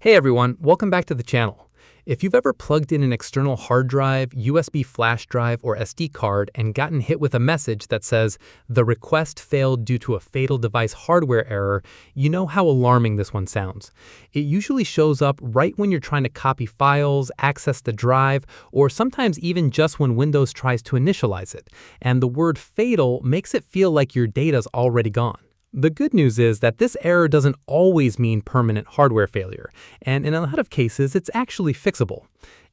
Hey everyone, welcome back to the channel. If you've ever plugged in an external hard drive, USB flash drive, or SD card and gotten hit with a message that says, "The request failed due to a fatal device hardware error," you know how alarming this one sounds. It usually shows up right when you're trying to copy files, access the drive, or sometimes even just when Windows tries to initialize it. And the word fatal makes it feel like your data's already gone. The good news is that this error doesn't always mean permanent hardware failure, and in a lot of cases, it's actually fixable.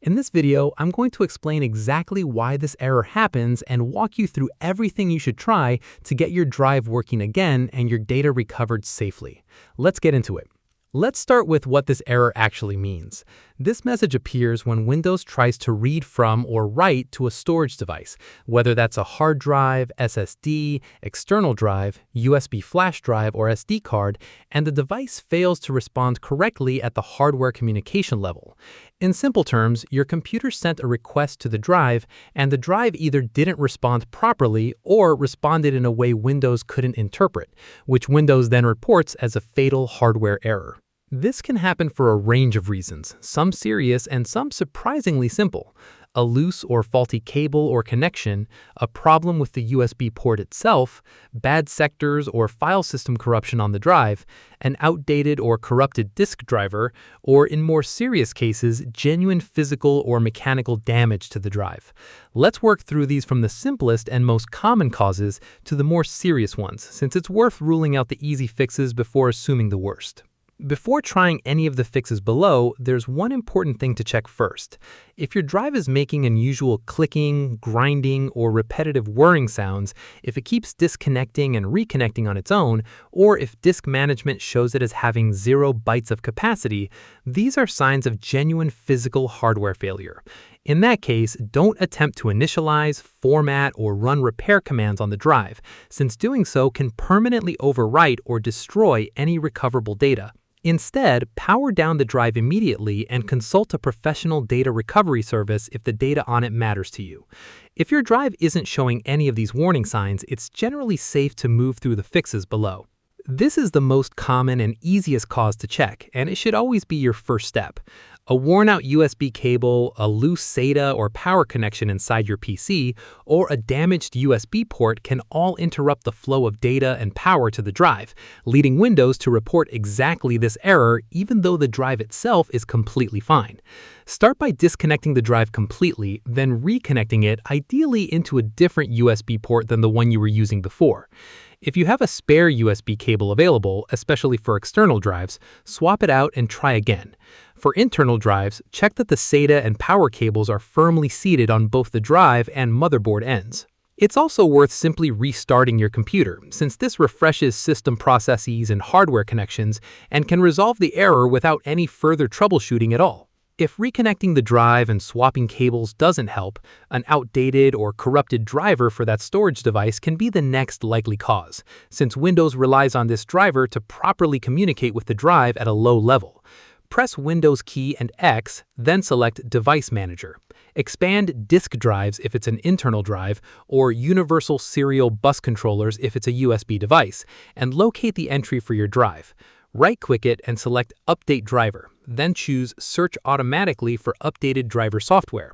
In this video, I'm going to explain exactly why this error happens and walk you through everything you should try to get your drive working again and your data recovered safely. Let's get into it. Let's start with what this error actually means. This message appears when Windows tries to read from or write to a storage device, whether that's a hard drive, SSD, external drive, USB flash drive, or SD card, and the device fails to respond correctly at the hardware communication level. In simple terms, your computer sent a request to the drive, and the drive either didn't respond properly or responded in a way Windows couldn't interpret, which Windows then reports as a fatal hardware error. This can happen for a range of reasons, some serious and some surprisingly simple. A loose or faulty cable or connection, a problem with the USB port itself, bad sectors or file system corruption on the drive, an outdated or corrupted disk driver, or in more serious cases, genuine physical or mechanical damage to the drive. Let's work through these from the simplest and most common causes to the more serious ones, since it's worth ruling out the easy fixes before assuming the worst. Before trying any of the fixes below, there's one important thing to check first. If your drive is making unusual clicking, grinding, or repetitive whirring sounds, if it keeps disconnecting and reconnecting on its own, or if disk management shows it as having 0 bytes of capacity, these are signs of genuine physical hardware failure. In that case, don't attempt to initialize, format, or run repair commands on the drive, since doing so can permanently overwrite or destroy any recoverable data. Instead, power down the drive immediately and consult a professional data recovery service if the data on it matters to you. If your drive isn't showing any of these warning signs, it's generally safe to move through the fixes below. This is the most common and easiest cause to check, and it should always be your first step. A worn-out USB cable, a loose SATA or power connection inside your PC, or a damaged USB port can all interrupt the flow of data and power to the drive, leading Windows to report exactly this error even though the drive itself is completely fine. Start by disconnecting the drive completely, then reconnecting it, ideally into a different USB port than the one you were using before. If you have a spare USB cable available, especially for external drives, swap it out and try again. For internal drives, check that the SATA and power cables are firmly seated on both the drive and motherboard ends. It's also worth simply restarting your computer, since this refreshes system processes and hardware connections and can resolve the error without any further troubleshooting at all. If reconnecting the drive and swapping cables doesn't help, an outdated or corrupted driver for that storage device can be the next likely cause, since Windows relies on this driver to properly communicate with the drive at a low level. Press Windows key and X, then select Device Manager. Expand Disk Drives if it's an internal drive, or Universal Serial Bus Controllers if it's a USB device, and locate the entry for your drive. Right-click it and select Update Driver, then choose Search Automatically for updated driver software.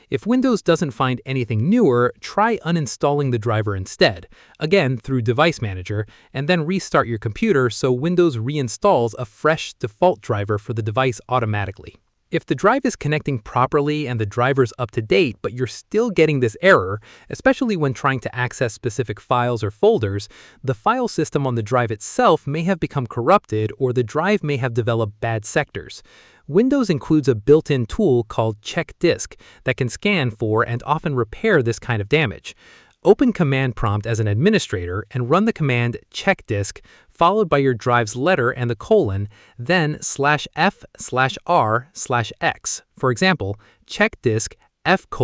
If Windows doesn't find anything newer, try uninstalling the driver instead, again through Device Manager, and then restart your computer so Windows reinstalls a fresh default driver for the device automatically. If the drive is connecting properly and the driver's up to date, but you're still getting this error, especially when trying to access specific files or folders, the file system on the drive itself may have become corrupted or the drive may have developed bad sectors. Windows includes a built-in tool called Check Disk that can scan for and often repair this kind of damage. Open Command Prompt as an administrator and run the command check disk, followed by your drive's letter and the colon, then /f/r/x. For example, check disk f:/f/r/x,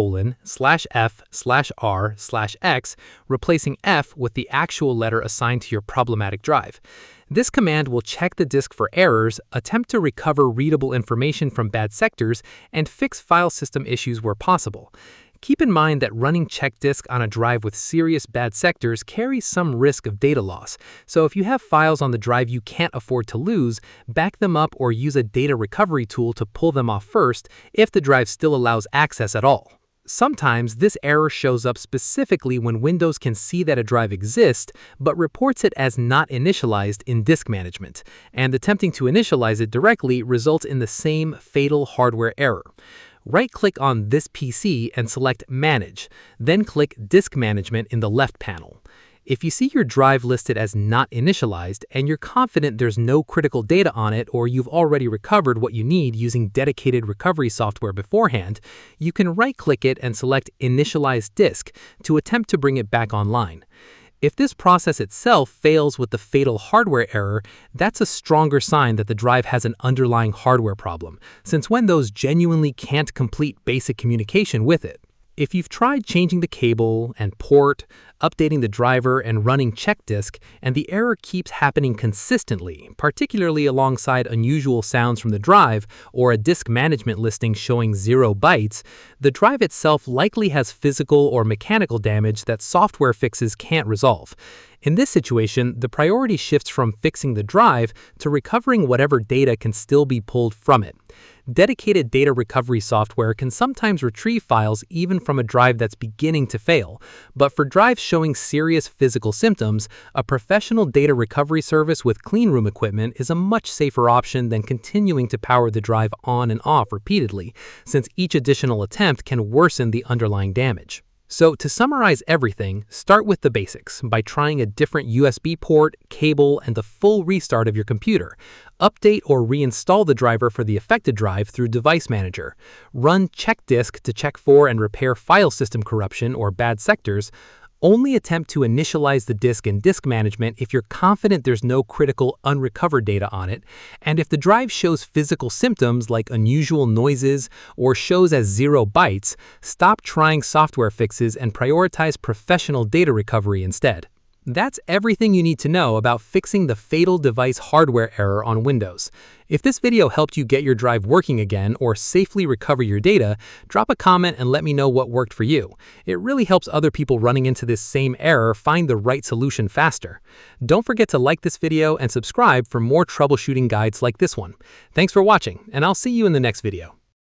replacing F with the actual letter assigned to your problematic drive. This command will check the disk for errors, attempt to recover readable information from bad sectors, and fix file system issues where possible. Keep in mind that running check disk on a drive with serious bad sectors carries some risk of data loss, so if you have files on the drive you can't afford to lose, back them up or use a data recovery tool to pull them off first if the drive still allows access at all. Sometimes this error shows up specifically when Windows can see that a drive exists, but reports it as not initialized in disk management, and attempting to initialize it directly results in the same fatal hardware error. Right-click on this PC and select Manage, then click Disk Management in the left panel. If you see your drive listed as not initialized and you're confident there's no critical data on it or you've already recovered what you need using dedicated recovery software beforehand, you can right-click it and select Initialize Disk to attempt to bring it back online. If this process itself fails with the fatal hardware error, that's a stronger sign that the drive has an underlying hardware problem, since Windows genuinely can't complete basic communication with it. If you've tried changing the cable and port, updating the driver, and running check disk, and the error keeps happening consistently, particularly alongside unusual sounds from the drive or a disk management listing showing 0 bytes, the drive itself likely has physical or mechanical damage that software fixes can't resolve. In this situation, the priority shifts from fixing the drive to recovering whatever data can still be pulled from it. Dedicated data recovery software can sometimes retrieve files even from a drive that's beginning to fail, but for drives showing serious physical symptoms, a professional data recovery service with cleanroom equipment is a much safer option than continuing to power the drive on and off repeatedly, since each additional attempt can worsen the underlying damage. So to summarize everything, start with the basics by trying a different USB port, cable, and the full restart of your computer. Update or reinstall the driver for the affected drive through Device Manager. Run check disk to check for and repair file system corruption or bad sectors. Only attempt to initialize the disk in Disk Management if you're confident there's no critical unrecovered data on it, and if the drive shows physical symptoms like unusual noises or shows as 0 bytes, stop trying software fixes and prioritize professional data recovery instead. That's everything you need to know about fixing the fatal device hardware error on Windows. If this video helped you get your drive working again or safely recover your data, drop a comment and let me know what worked for you. It really helps other people running into this same error find the right solution faster. Don't forget to like this video and subscribe for more troubleshooting guides like this one. Thanks for watching, and I'll see you in the next video.